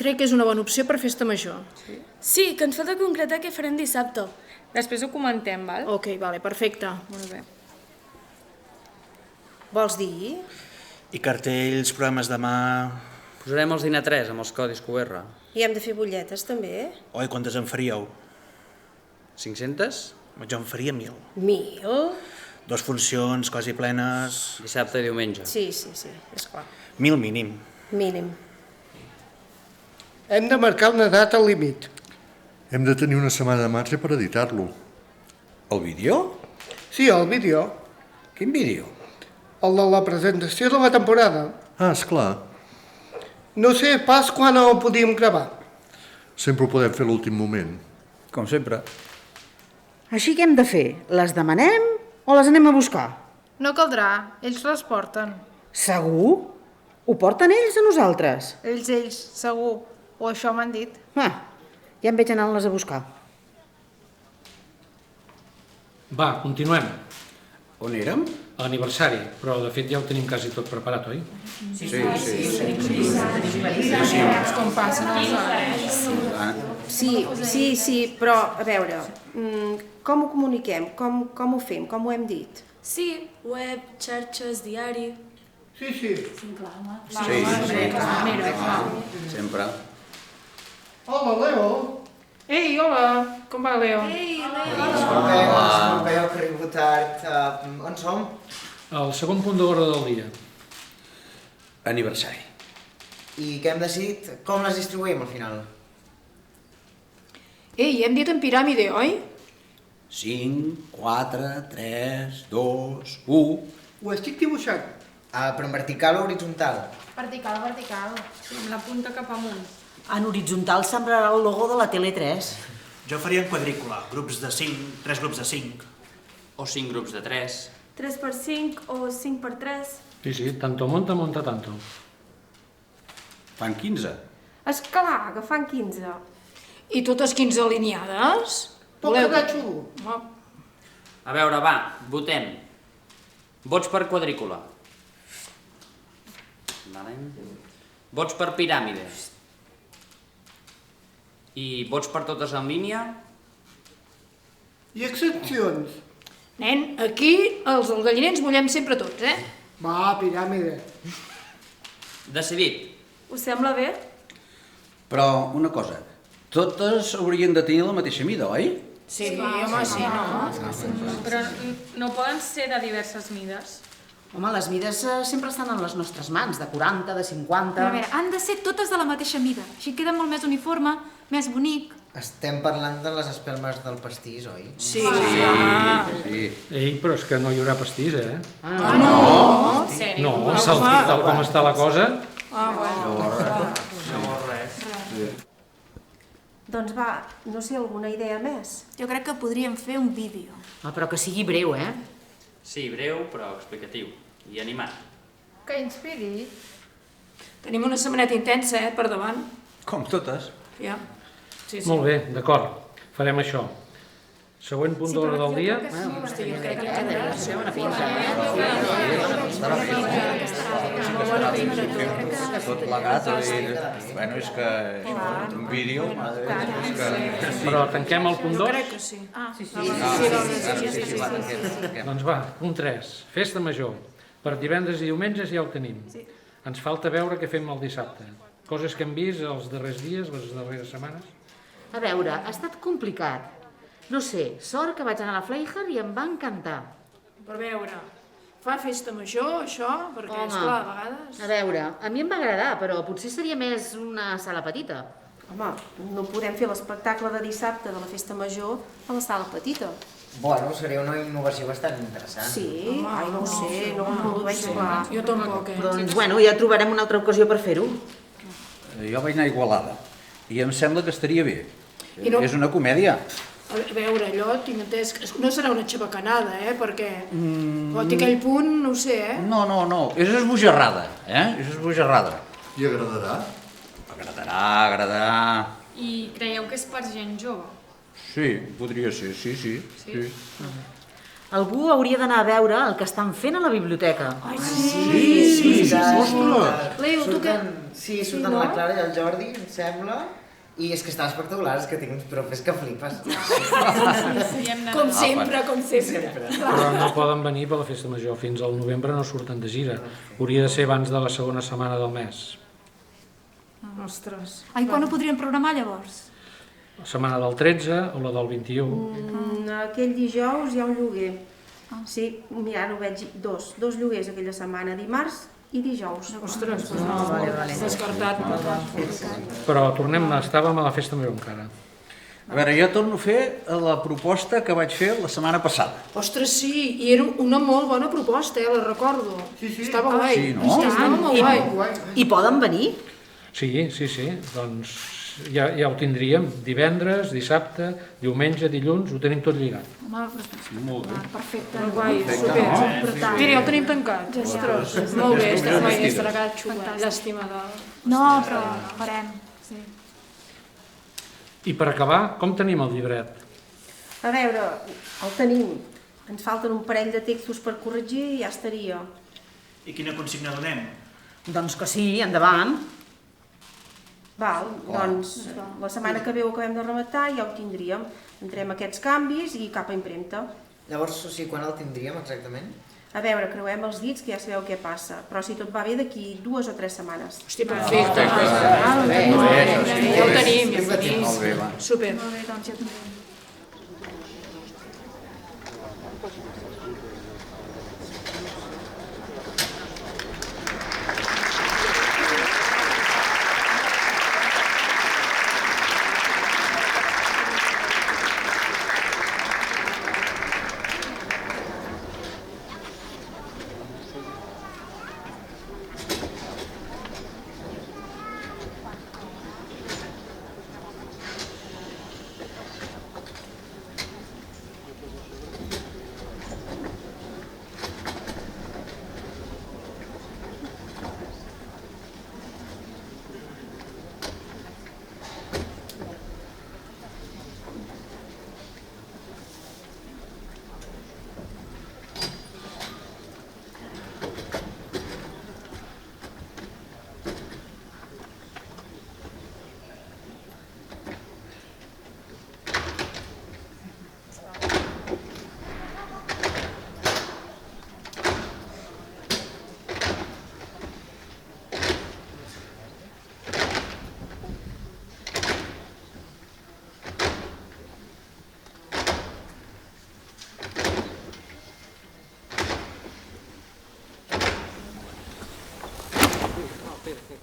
crec que és una bona opció per festa major. Sí, que ens falta concretar què farem dissabte. Després ho comentem, val? Ok, vale, perfecte. Molt bé. Vols dir? I cartells, programes demà... Posarem els dinar 3 amb els codis QR. I hem de fer butlletes, també? Oi, quantes en faríeu? 500? Jo en faria 1.000. 1.000? 2 funcions, quasi plenes... Dissabte i diumenge. Sí, esclar. 1.000 mínim. Mínim. Hem de marcar una data límit. Hem de tenir una setmana de marge per editar-lo. El vídeo? Sí, el vídeo. Quin vídeo? El de la presentació de la temporada. Ah, esclar. No sé pas quan el podíem gravar. Sempre ho podem fer a l'últim moment. Com sempre. Així què hem de fer? Les demanem o les anem a buscar? No caldrà, ells les porten. Segur? Ho porten ells a nosaltres? Ells, segur. O això m'han dit. Ja em veig anant-les a buscar. Va, continuem. On érem? A l'aniversari, però de fet ja ho tenim quasi tot preparat, oi? Sí. Com passen els anys. Sí, però, a veure, com ho comuniquem? Com ho fem? Com ho hem dit? Sí, web, xarxes, diari... Sí. Sempre. Hola, Leo. Ei, hola, com va, Leo? Disculpeu que arribo tard. On som? El segon punt d'ordre del dia. Aniversari. I què hem decidit? Com les distribuïm al final? Ei, hem dit en piràmide, oi? 5, 4, 3, 2, 1... Ho estic dibuixant. Però en vertical o horitzontal? Vertical. Sí, amb la punta cap amunt. En horitzontal semblarà el logo de la Tele3. Jo faria en quadrícula, grups de 5, 3 grups de 5. O 5 grups de 3. 3x5 o 5x3. Sí, tanto monta, tanto. Fan 15. Esclar, que fan 15. I totes 15 alineades? Pot quedar xulo. A veure, va, votem. Vots per quadrícula. Vale. Vots per piràmide. I vots per totes en línia? I excepcions? Nen, aquí els del galliner ens mullem sempre tots, eh? Va, piràmide. Decidit. Us sembla bé? Però una cosa, totes haurien de tenir la mateixa mida, oi? Sí, home, sí, no? Però no poden ser de diverses mides. Home, les mides sempre estan en les nostres mans, de 40, de 50... A veure, han de ser totes de la mateixa mida. Així queda molt més uniforme, més bonic. Estem parlant de les espelmes del pastís, oi? Sí. Ei, però és que no hi haurà pastís, eh? No? No, tal com està la cosa... Doncs va, no sé, alguna idea més? Jo crec que podríem fer un vídeo. Però que sigui breu, eh? Sí, breu, però explicatiu. I animat. Que inspiri. Tenim una setmaneta intensa, per davant. Com totes. Ja. Sí. Molt bé, d'acord. Farem això. Següent punt d'ordre del dia. Hosti, jo crec que quedarà ser una Tot plegat, bueno, és que un vídeo... Però tanquem el punt 2? Crec que sí. Doncs va, punt 3. Festa major. Per divendres i diumenges ja ho tenim. Ens falta veure què fem el dissabte. Coses que hem vist els darrers dies, les darreres setmanes. A veure, ha estat complicat. No sé, sort que vaig anar a la Fleijer i em va encantar. Per veure, fa festa major, això? Perquè, esclar, a vegades... A veure, a mi em va agradar, però potser seria més una sala petita. Home, no podem fer l'espectacle de dissabte de la festa major a la sala petita. Bueno, seria una innovació bastant interessant. Sí? Ai, no ho sé, no ho veig clar. Jo tampoc, Doncs, bueno, ja trobarem una altra ocasió per fer-ho. Jo vaig anar a Igualada i em sembla que estaria bé. És una comèdia. A veure, allò tinc entès que no serà una xabacanada, perquè... Però té aquell punt, no ho sé, No, és esbojarrada, És esbojarrada. I agradarà? Agradarà. I creieu que és per gent jove? Sí, podria ser, sí. Algú hauria d'anar a veure el que estan fent a la biblioteca. Sí. Ostres! Leo, tu què... Sí, surten la Clara i el Jordi, em sembla. I és que està espectacular, és que tinc uns profes que flipes. Com sempre, com sempre. Però no poden venir per la festa major. Fins al novembre no surten de gira. Hauria de ser abans de la segona setmana del mes. Ostres. Ai, quan ho podríem programar llavors? La setmana del 13 o la del 21. Aquell dijous hi ha un lloguer. Sí, mira, ara ho veig, dos lloguers aquella setmana, dimarts i dijous. Ostres, doncs no, descartat. Però tornem, estàvem a la festa major encara. A veure, jo torno a fer la proposta que vaig fer la setmana passada. Ostres, sí, i era una molt bona proposta, la recordo. Estava guai. Sí, no? Estava molt guai. I poden venir? Sí, doncs ja ho tindríem. Divendres, dissabte, diumenge, dilluns, ho tenim tot lligat. Molt bé. Perfecte. Guai, super. Mira, ja ho tenim tancat. Ostres, molt bé, estarà quedat xula. Llàstima de... No, però farem. Sí. I per acabar, com tenim el llibret? A veure, el tenim. Ens falten un parell de textos per corregir i ja estaria. I quina consigna donem? Doncs que sí, endavant. Val, doncs la setmana que ve ho acabem de rematar i ja ho tindríem. Entrem aquests canvis i cap a impremta. Llavors, o sigui, quan el tindríem exactament? A veure, creuem els dits que ja sabeu què passa, però si tot va bé d'aquí 2 o 3 setmanes. Hosti, perfecte. Ja ho tenim, ja ho tenim. Molt bé, va. Super. Molt bé, doncs ja tindrem.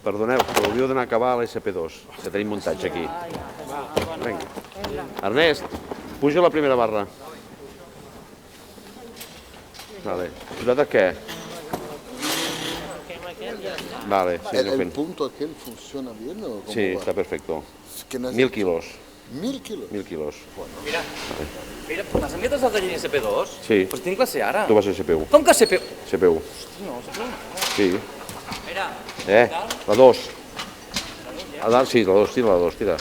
Perdoneu, però hauríeu d'anar a acabar a l'SP2, que tenim muntatge aquí. Vinga. Ernest, puja la primera barra. Vale. ¿Vosaltres què? Vale, sí, ¿El punto aquel funciona bien o cómo sí, va? está perfecto. ¿Qué necesito? 1000 kilos. 1000 kilos? 1000 kilos. Mira, les amiguetes has de llegir CP2? Sí. Pues tinc classe ara. Tu vas a CPU. Com que CPU? CPU. Hosti, no, CPU no. Sí. Mira. La 2. A dalt, sí, la 2, tira la 2, tira.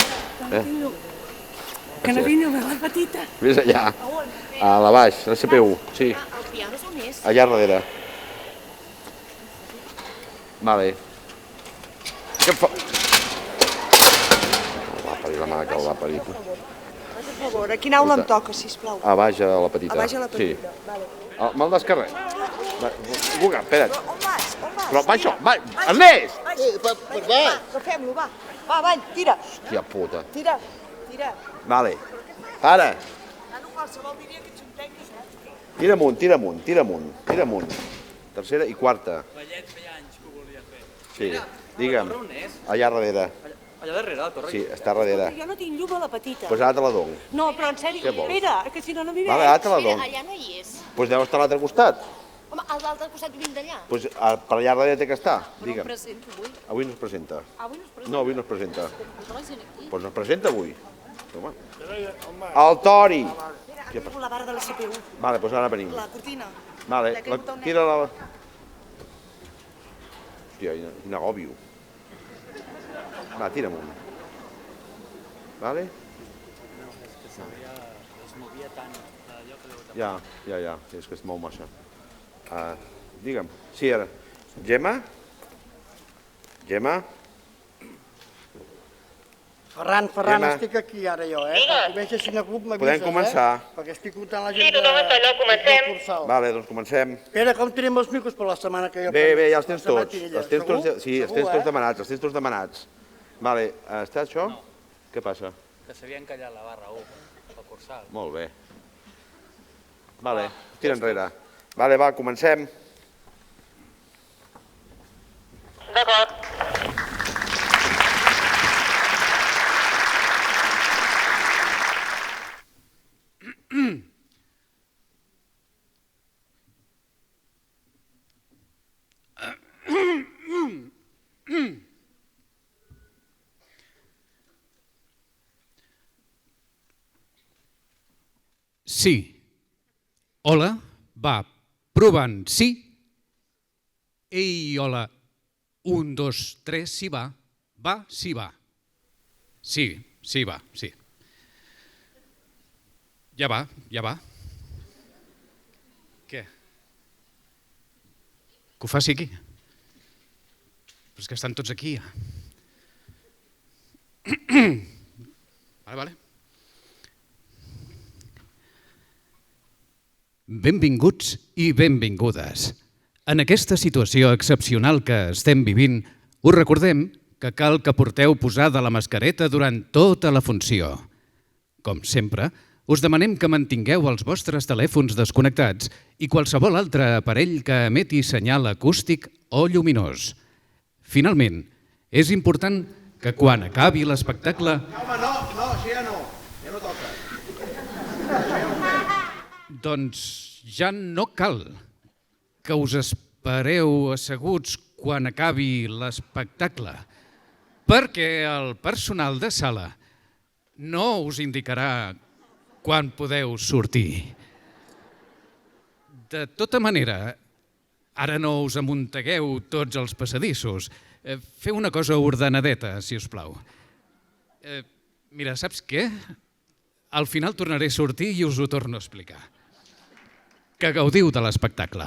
Que no vingui la petita. Vés allà. A la baix, la CPU, sí. El piano és on és? Allà darrere. Vale. Què em fa? Va parir la mà que el va parir. Per favor, a quina aula em toca, sisplau? A baix a la petita. A baix a la petita, Sí. vale. Me'l descarreg. Guga, espera't. On vas? On vas? Però baixo, va, Ernest! Va, agafem-lo, va. Va, avall, tira. Hòstia puta. Tira, tira. Vale. Para. Nano, qualsevol diria que ets un tècnic, Tira amunt, tira amunt, tira amunt, tira amunt. Tercera i quarta. Ballet feia anys que ho volia fer. Sí, digue'm. On és? Allà darrere. Allà darrere, la torre. Sí, està darrere. Jo no tinc llum a la petita. Doncs ara te la dono. No, però en sèrio, Què vols? espera, que si no, no m'hi veig. Vale, ara te la dono. Allà no hi és. Doncs deu estar a l'altre costat. Home, a l'altre costat vinc d'allà. Doncs per allà darrere té que estar, Però no digue'm. em presento avui. Avui no es presenta. Avui no es presenta. No, avui no es presenta. Porta la gent aquí. Doncs no es presenta avui. Home. El Tori. Què passa? La barra de la CPU. Vale, doncs ara venim. La cortina. Vale, Aquell botó negre. tira la... Hòstia, quin agòbio. Va, tira amunt. Vale? Es movia tant allò que deu Ja, és que es mou massa. Digue'm, sí, ara. Gemma? Gemma? Ferran, Gemma. estic aquí ara jo, Quan vegis si club m'avises, Podem començar? Perquè estic comptant la gent del Cursal. Vale, doncs comencem. Pere, com tenim els micros per la setmana que jo... Bé, ja els tens tots. Els tens tots demanats, Vale, està això? Què passa? Que s'havia encallat la barra 1, pel Cursal. Molt bé. Vale, tira enrere. Vale, va, comencem. D'acord. Sí. Hola, va, provant, sí. Ei, hola, 1, 2, 3, sí va. Va, sí va. Sí, sí va, sí. Ja va, ja va. Què? Que ho faci aquí? Però és que estan tots aquí, ja. Vale. Benvinguts i benvingudes. En aquesta situació excepcional que estem vivint, us recordem que cal que porteu posada la mascareta durant tota la funció. Com sempre, us demanem que mantingueu els vostres telèfons desconnectats i qualsevol altre aparell que emeti senyal acústic o lluminós. Finalment, és important que quan acabi l'espectacle... Home, no, això ja no toca. Doncs ja no cal que us espereu asseguts quan acabi l'espectacle, perquè el personal de sala no us indicarà quan podeu sortir. De tota manera, ara no us amuntegueu tots els passadissos. Feu una cosa ordenadeta, si us plau. Mira, saps què? Al final tornaré a sortir i us ho torno a explicar. Que gaudiu de l'espectacle.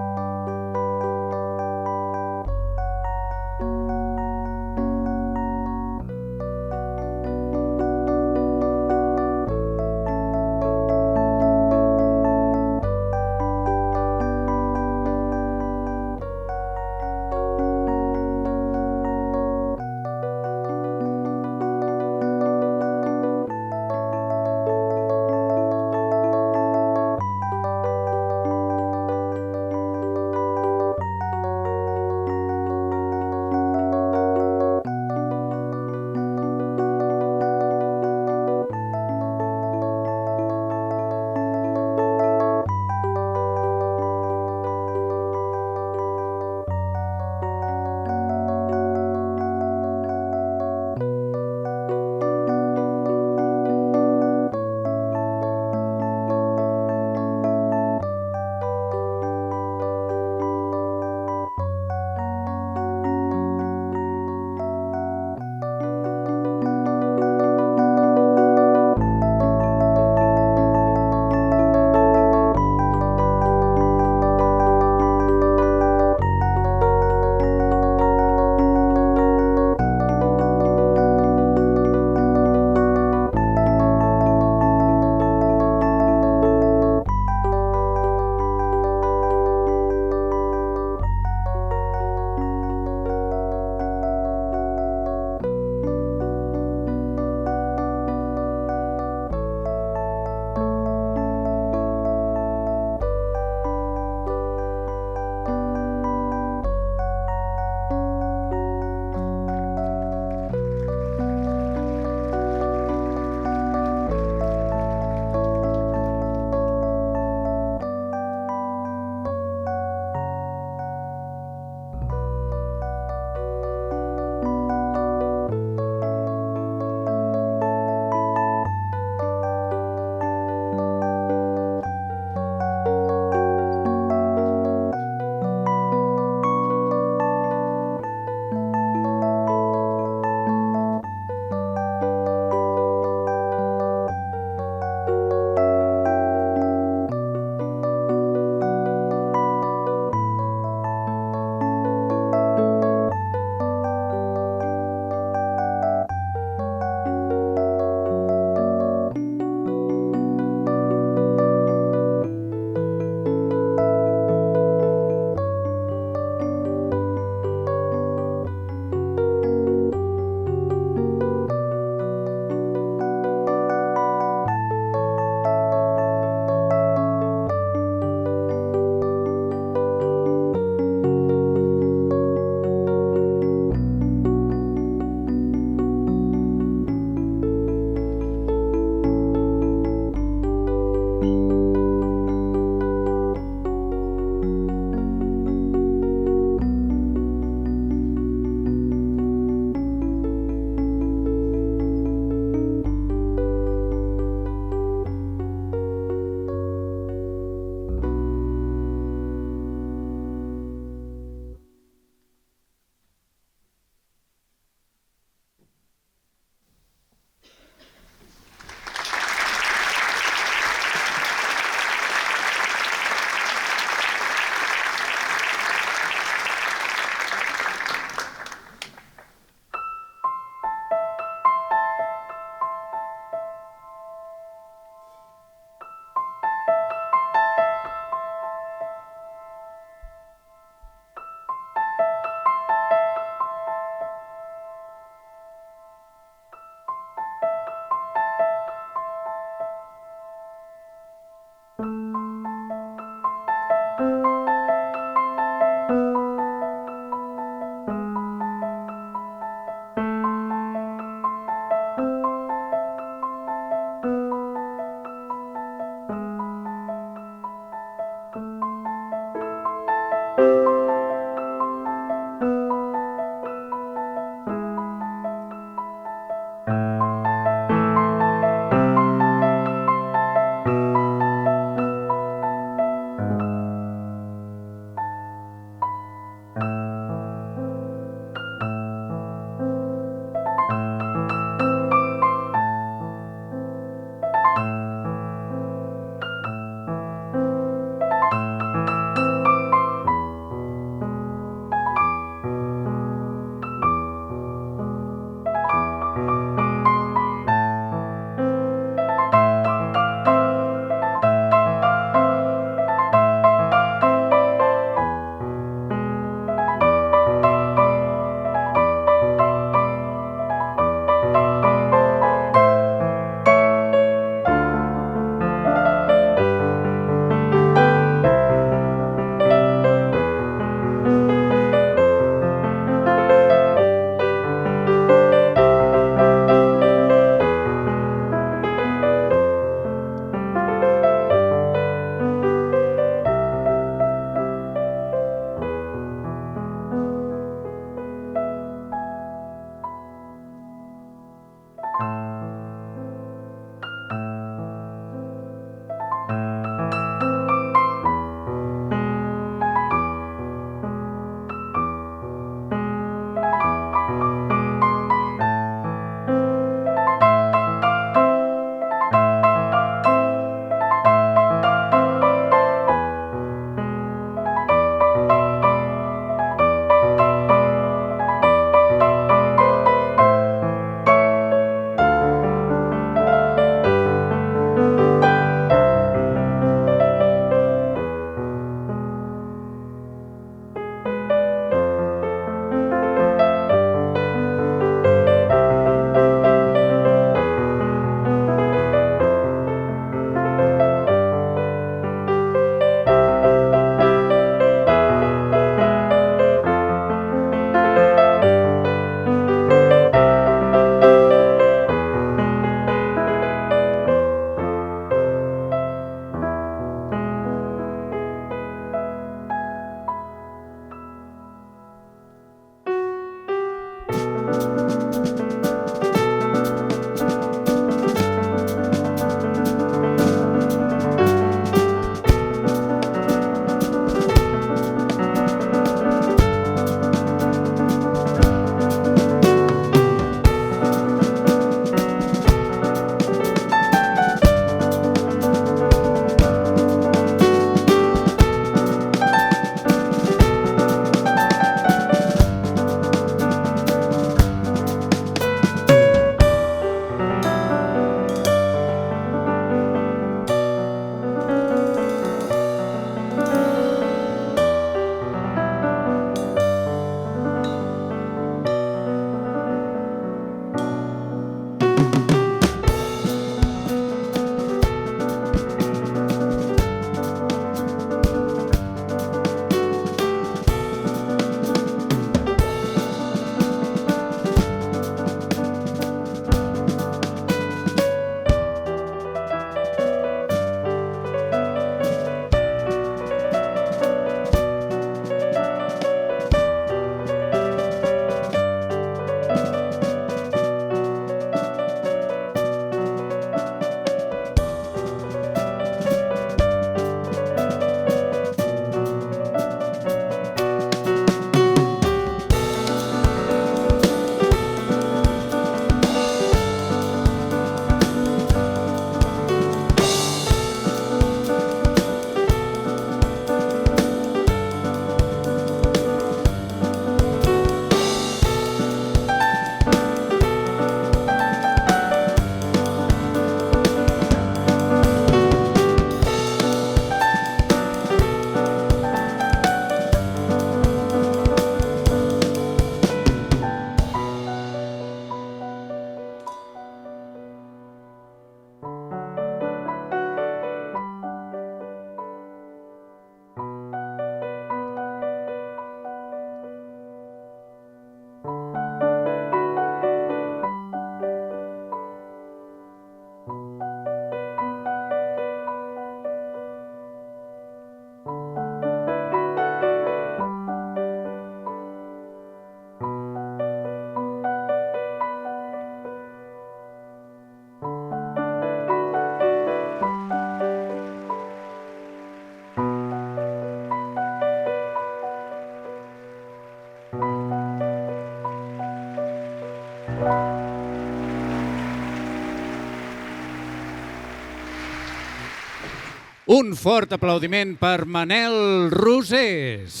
Un fort aplaudiment per Manel Rosés.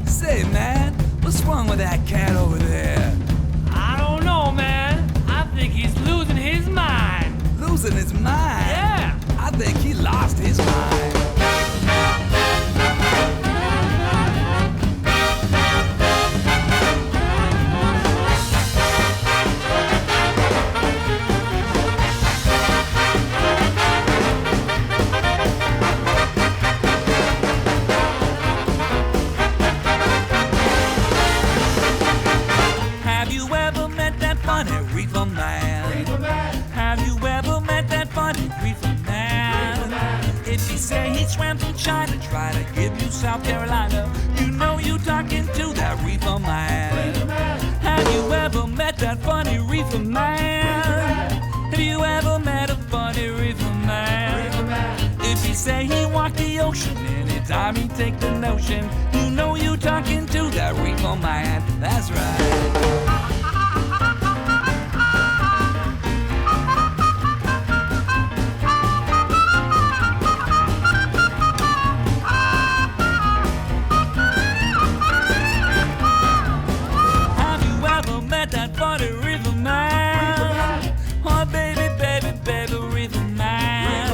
Say, man, what's wrong with that cat over there? I don't know, man. I think he's losing his mind. Losing his mind? Yeah. I think he lost his mind. Have you ever met that funny reefer man? Have you ever met that funny reefer man? If he say he swam from China, try to give you South Carolina, you know you talking to that reefer man. Have you ever met that funny reefer man? Have you ever met a funny reefer man? If he say he walked the ocean, anytime he take the notion, you know you talking to that reefer man. That's right. That funny reefer man, oh baby, baby, baby, reefer man.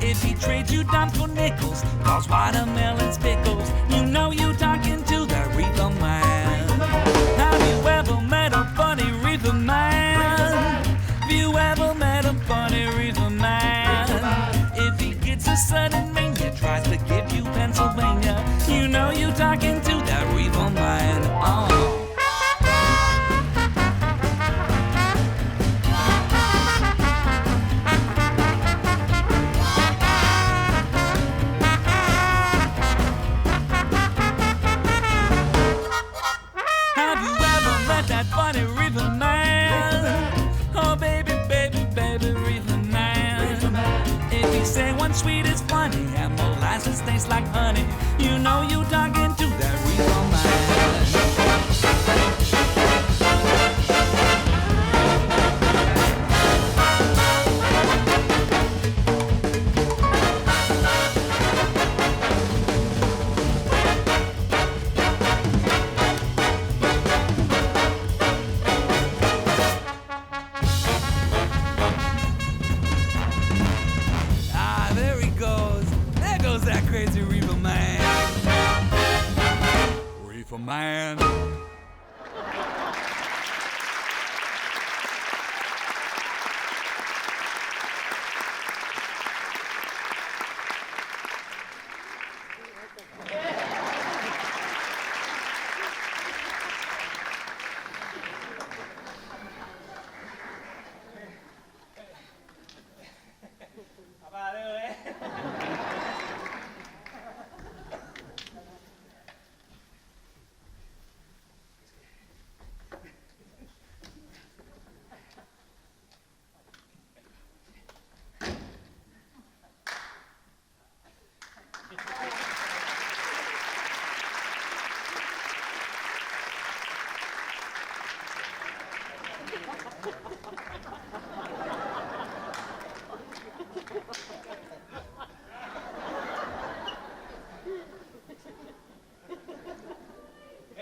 If he trades you dimes for nickels, calls watermelons pickles, you know you talking to that reefer man. Have you ever met a funny reefer man? Have you ever met a funny reefer man? If he gets a sudden mania, tries to give you Pennsylvania, you know you talking to that reefer man. Oh. Funny reefer man, oh baby, baby, baby, reefer man. If he say one sweet is funny and molasses tastes like honey, you know you talking to that reefer man. for man.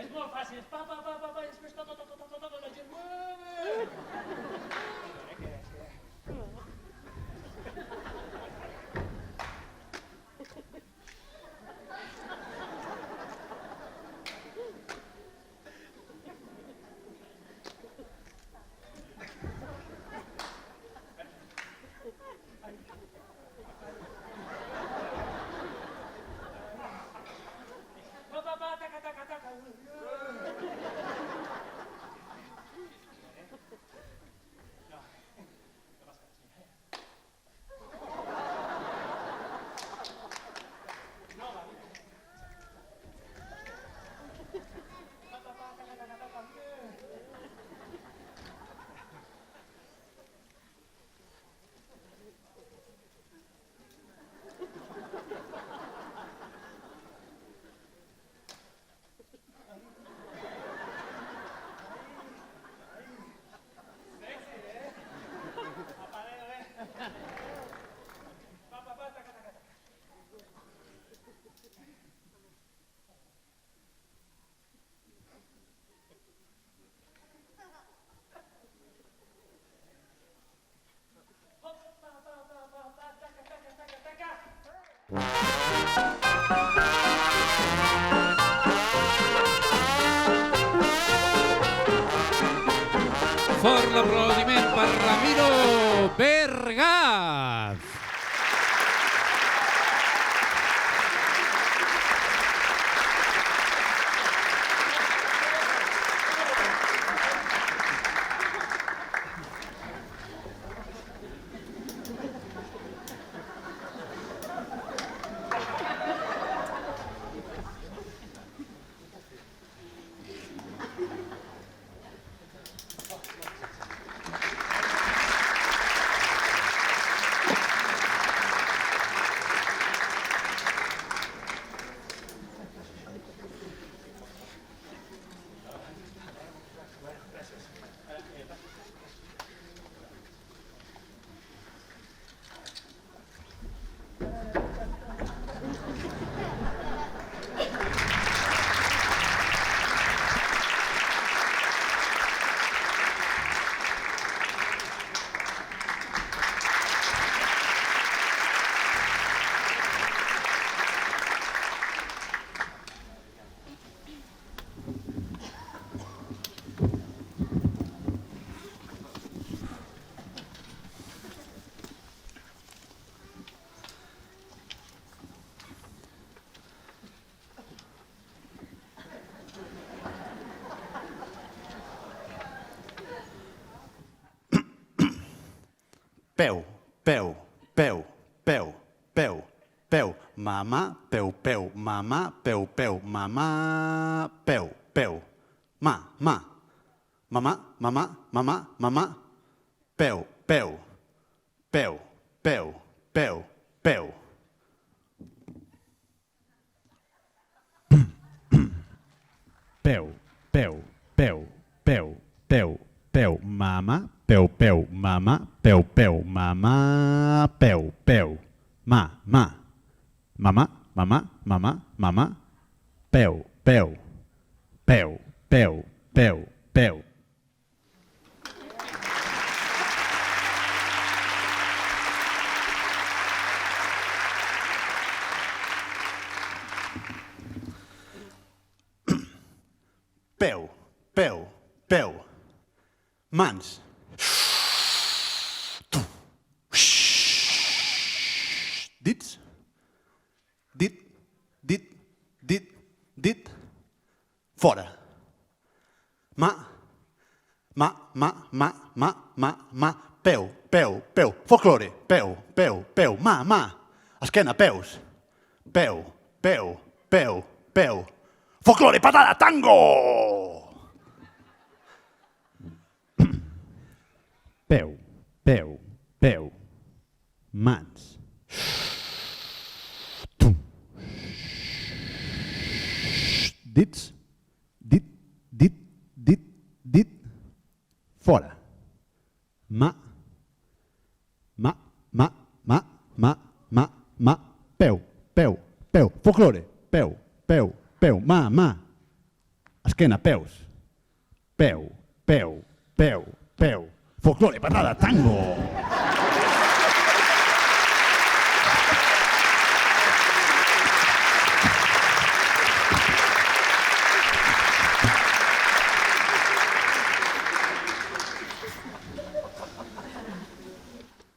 És molt fàcil. Pa, i després tot, la gent... Fort l'aplaudiment per Ramiro Bergaz. Peu, peu, peu, peu, peu, peu, mamà, peu, peu, mamà, peu, peu, mamà, peu, peu, mamà, mamà, mamà, mamà, mamà, peu, peu, peu, peu, peu, peu. Peu, peu, peu, peu, peu, peu, mamà, peu, peu, mamà, peu, peu, mamà, peu, peu, mamà, mamà, mamà, mamà, mamà, peu, peu, peu, peu, peu, peu. peu, peu, peu. Mans. Dits. Dit. Fora. Peu. Folklore. Peu. Esquena, peus. Peu. Folklore, patada, tango! Peu. Mans. Dits. Dit. Fora. Peu. Folklore. Peu. Esquena, peus. Peu. Folklore, patada, tango!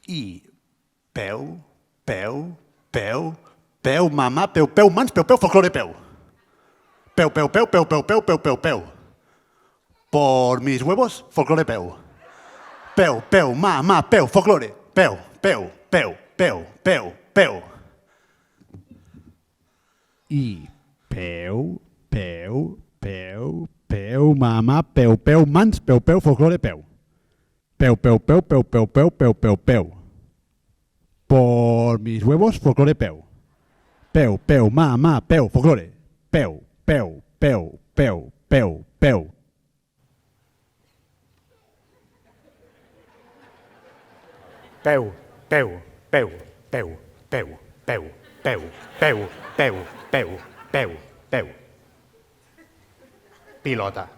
I peu, mamà, peu, mans, peu, folklore, peu. Peu. Por mis huevos, folklore, peu. Peu, mamà, peu, folklore, peu. I peu, mamà, peu, mans, peu, folklore, peu. Peu. Por mis huevos, folklore, peu. Peu, mamá, peu, folklore. Peu. Peu. Pilota.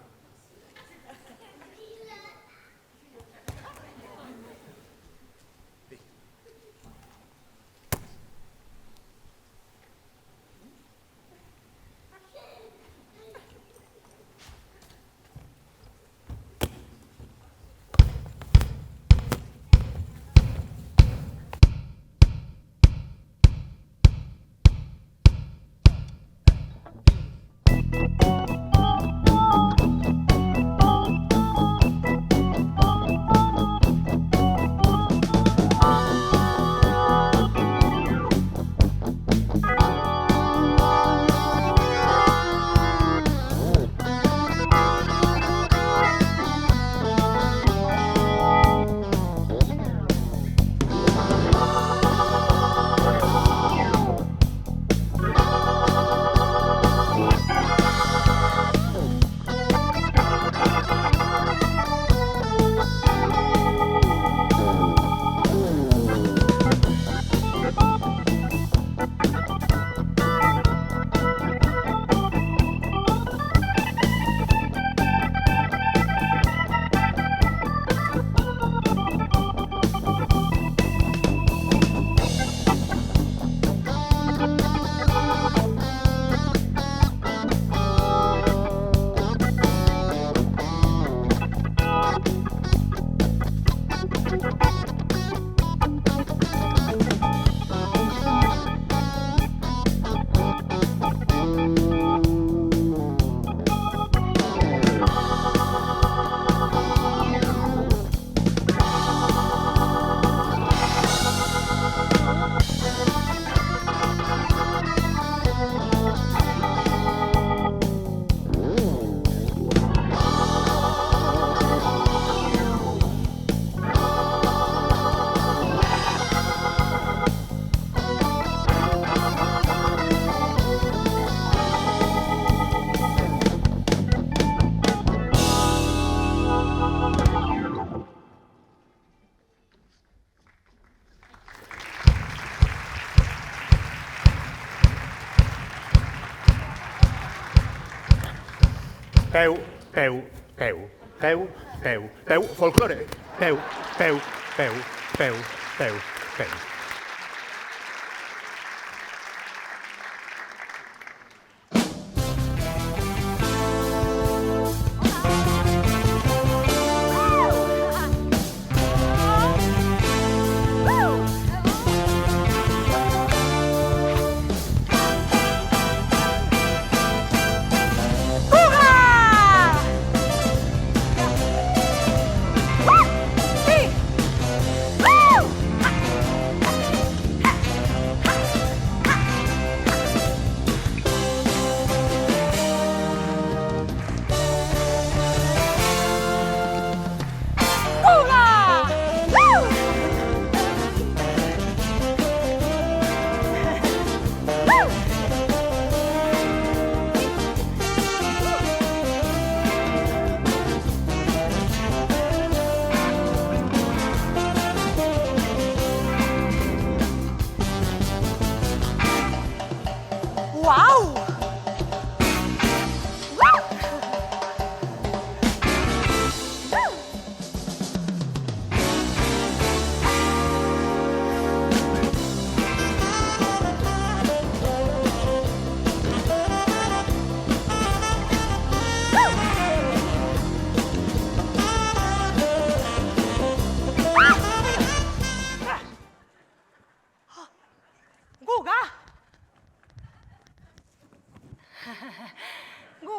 Peu, folklore. Peu.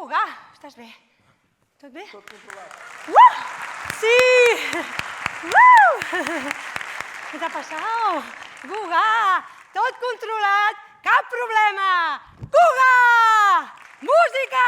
Guga, estàs bé? Tot bé? Tot controlat. Sí! Què t'ha passat? Guga, tot controlat, cap problema! Guga! Música!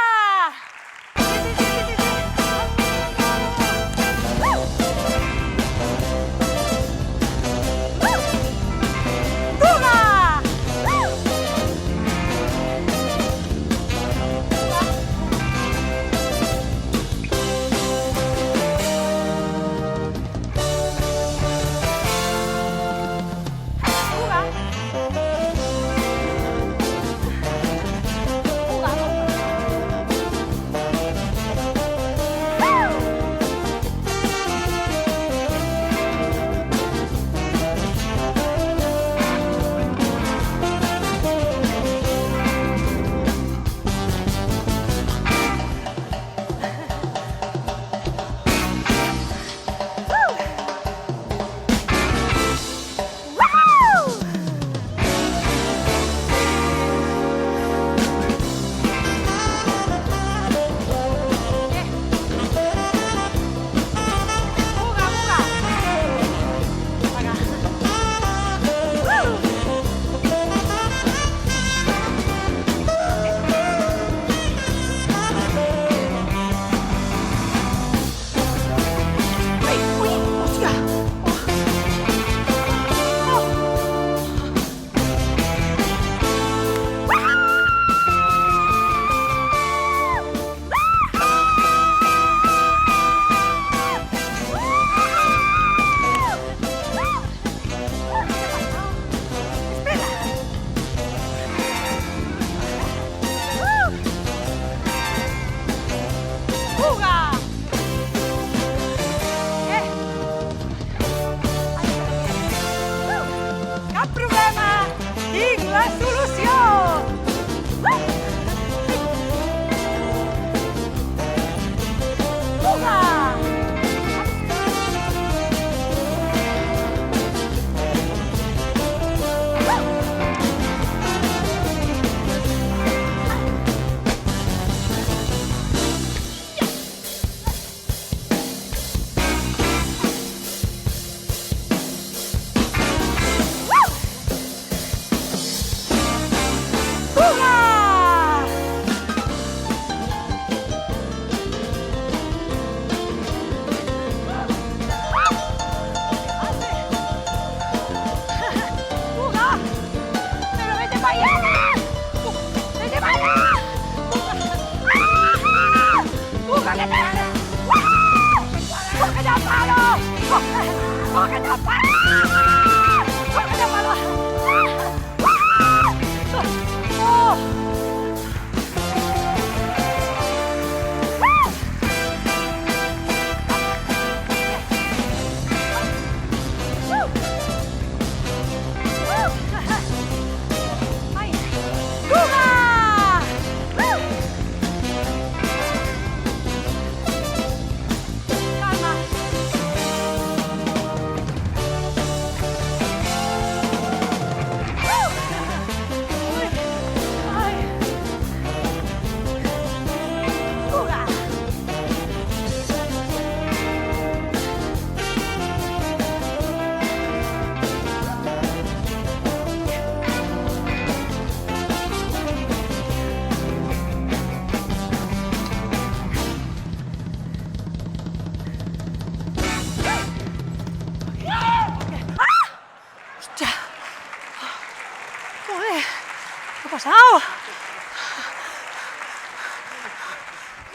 pasado?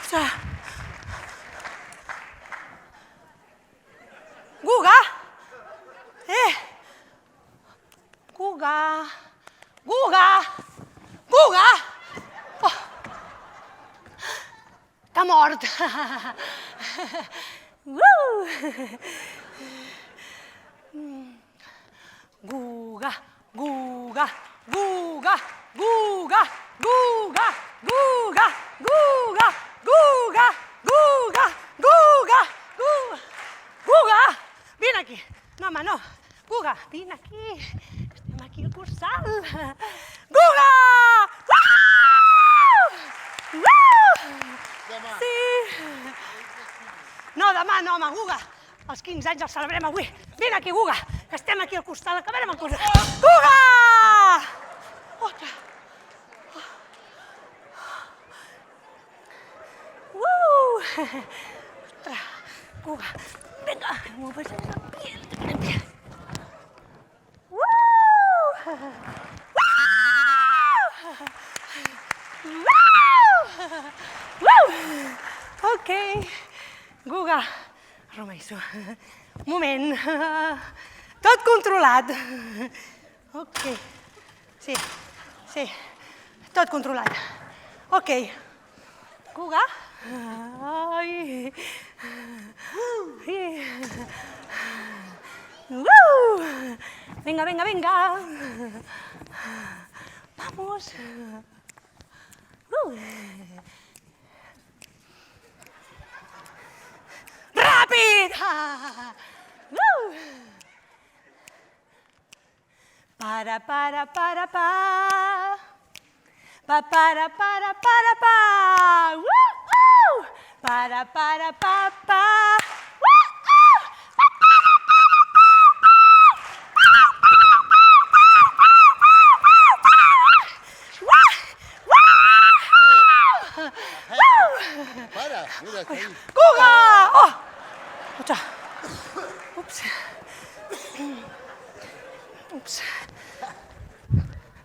Ostras. Guga. Guga. Guga. Guga. Oh. Està mort. Guga, Guga, Guga, Guga, Guga, Guga, Guga, Guga, Guga, Guga, Guga. Guga, vine aquí. No, home, no. Guga, vine aquí. Estem aquí al corçal. Guga! Sí. No, demà no, home, Guga. Els 15 anys els celebrem avui. Vine aquí, Guga, que estem aquí al costat, acabarem el curs. Guga! Otra. Otra. Guga, venga, mueves la piel. Ok. Guga, Romeiso. Un moment. Tot controlat. Ok. Sí, sí. Tot controlat. Ok. Guga. Ai. Venga, venga, venga. Vamos. ¡Rápido! Para. Pa, para, pa. Para, pa, pa. Para, mira que ahí. ¡Guga! ¡Oh! Otra. Ups. Ups.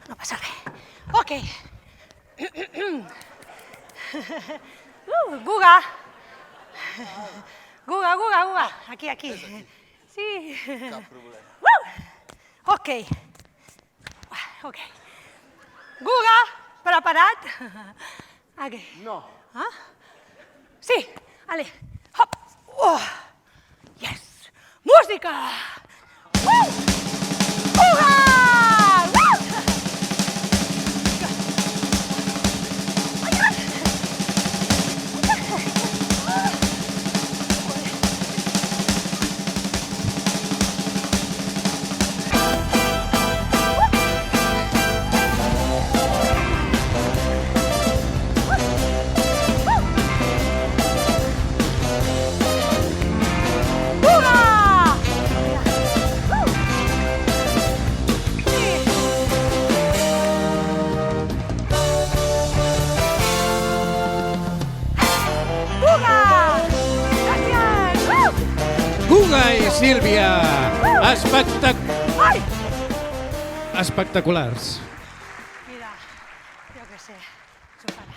No pasa nada. Ok. Guga. Guga. Aquí. Sí. Cap problema. Ok. Guga, preparat? Aquí. No. Ah? Sí, ale. Hop. Oh. Yes. Música. Guga! Guga i Sílvia, espectaculars. Mira, jo què sé, s'ho farà.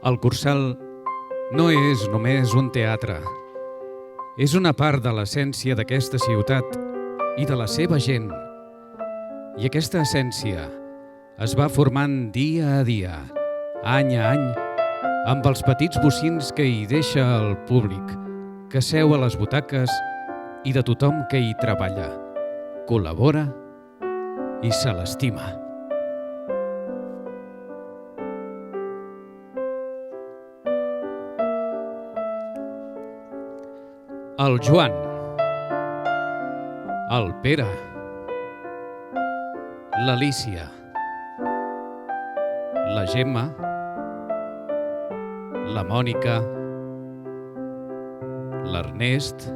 El Cursal no és només un teatre. És una part de l'essència d'aquesta ciutat i de la seva gent. I aquesta essència es va formant dia a dia, any a any, amb els petits bocins que hi deixa el públic, que seu a les butaques i de tothom que hi treballa, col·labora i se l'estima. El Joan, el Pere, l'Alícia, la Gemma, la Mònica, l'Ernest,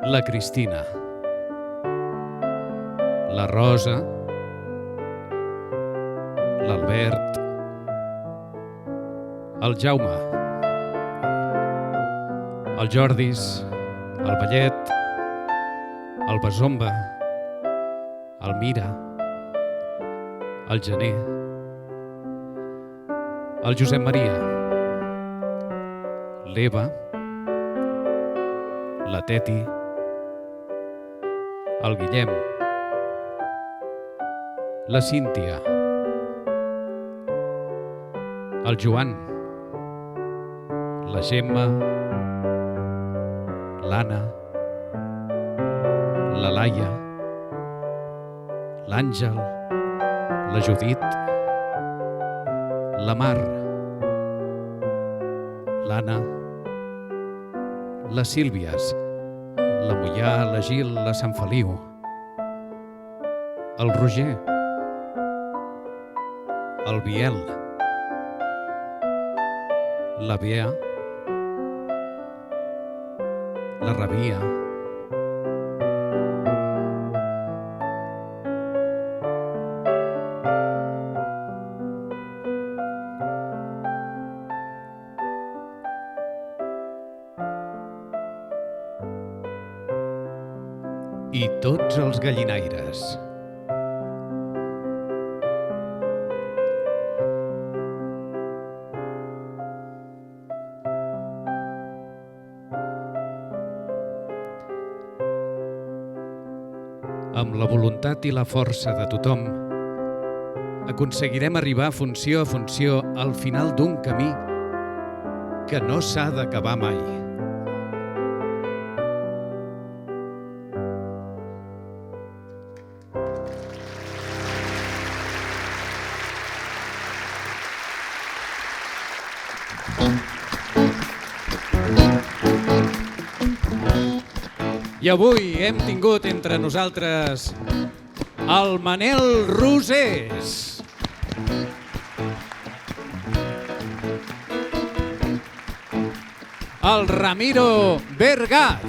la Cristina, la Rosa, l'Albert, el Jaume, el Jordis, el Vallet, el Besomba, el Mira, el Gener, el Josep Maria, l'Eva, la Teti, el Guillem, la Cíntia, el Joan, la Gemma, l'Anna, la Laia, l'Àngel, la Judit, la Mar, l'Anna, les Sílvies, la Moià, la Gil, la Sant Feliu, el Roger, el Biel, la Bea, la Rabia, i tots els gallinaires. Amb la voluntat i la força de tothom, aconseguirem arribar funció a funció al final d'un camí que no s'ha d'acabar mai. I avui hem tingut entre nosaltres el Manel Rosés, el Ramiro Vergaz,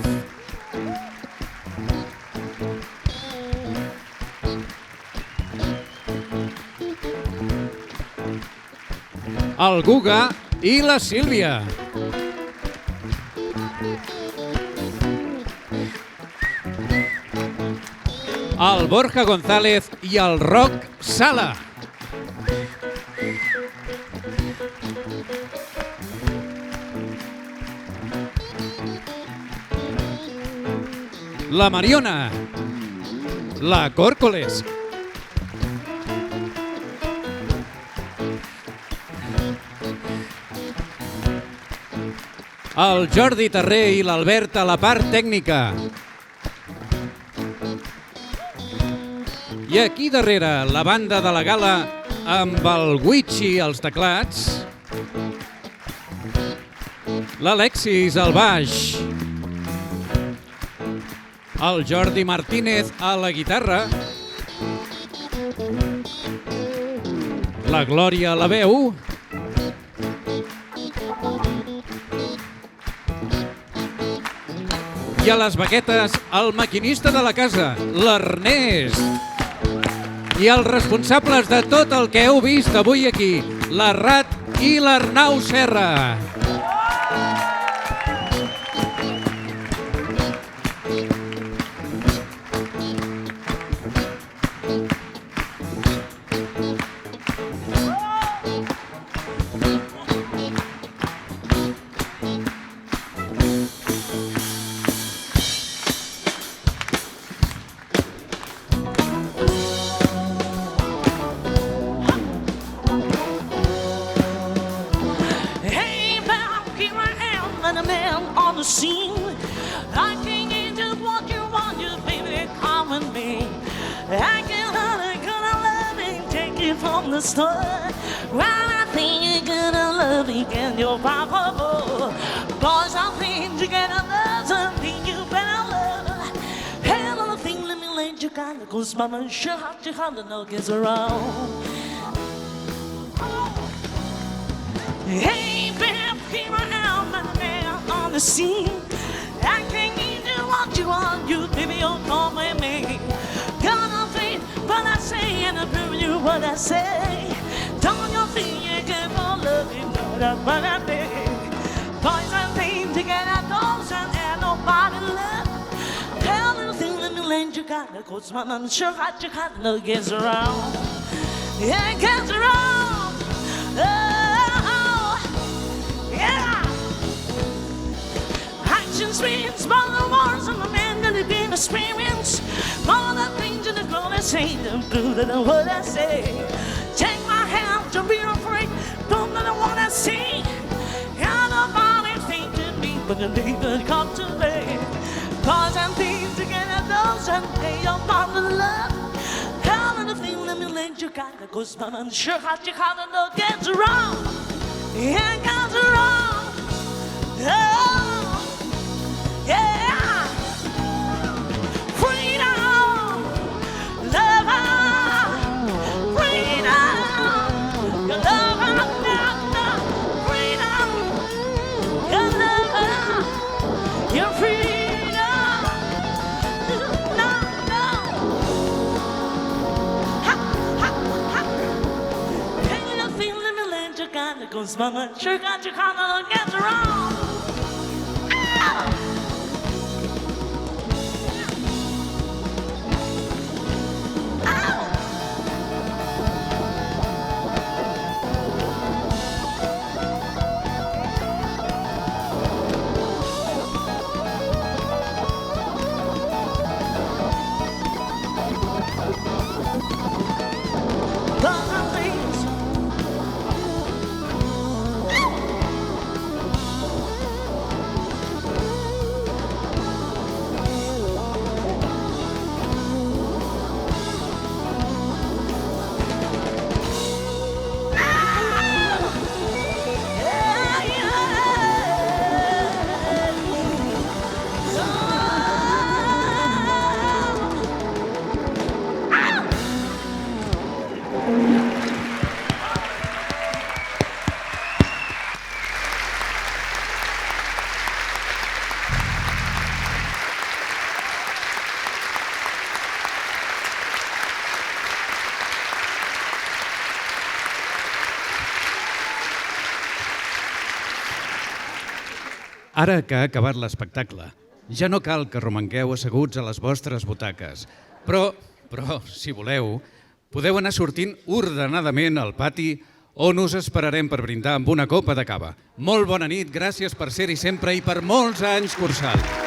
el Guga i la Sílvia, el Borja González i el Roc Sala. La Mariona, la Còrcoles, el Jordi Terré i l'Albert a la part tècnica. I aquí darrere, la banda de la gala amb el Guichi als teclats, l'Alexis al baix, el Jordi Martínez a la guitarra, la Glòria a la veu, i a les baquetes el maquinista de la casa, l'Ernest. I els responsables de tot el que heu vist avui aquí, la Rat i l'Arnau Serra. Hey, pal, here I am, and a man on the scene. I can't get just what you want, just baby, come with me. I can only gonna love and take it from the start. Well, I think you're gonna love me, and you're probable. Cause I think you're gonna love something you better love. Hey, little thing, let me let you kind of cause mama sure hot your hand and no gets around. Hey, babe, here I am, and a man on the scene. I can't get you what you want, you baby, you'll come with me. Gonna think what I say and I prove you what I say. Don't you think you can fall love you know that's what I think. Boys and things together, those and nobody love. Tell little thing, let me lend you kind of cause my man sure got you kind of gets around. Yeah, gets around. Yeah! Action speeds, more than wars, and the man that have been experienced. More than things in the girl I say, them blue than what I say. Take my hand, don't be afraid, don't let what I see. And nobody think to me, but the day that come to me. Cause I'm things together, those and they don't want the love. Tell me the thing, let me lend you kind of cause my man sure got you kind of no gets around. Yeah, gets around. Oh, yeah. Freedom, love, freedom, your love, freedom, your love, your freedom. No, no. Ha, ha, ha. Hey, you feel let me lend you kind of cause mama sure got you kind of gets around. Ara que ha acabat l'espectacle, ja no cal que romangueu asseguts a les vostres butaques. Però, si voleu, podeu anar sortint ordenadament al pati on us esperarem per brindar amb una copa de cava. Molt bona nit, gràcies per ser-hi sempre i per molts anys, Cursal.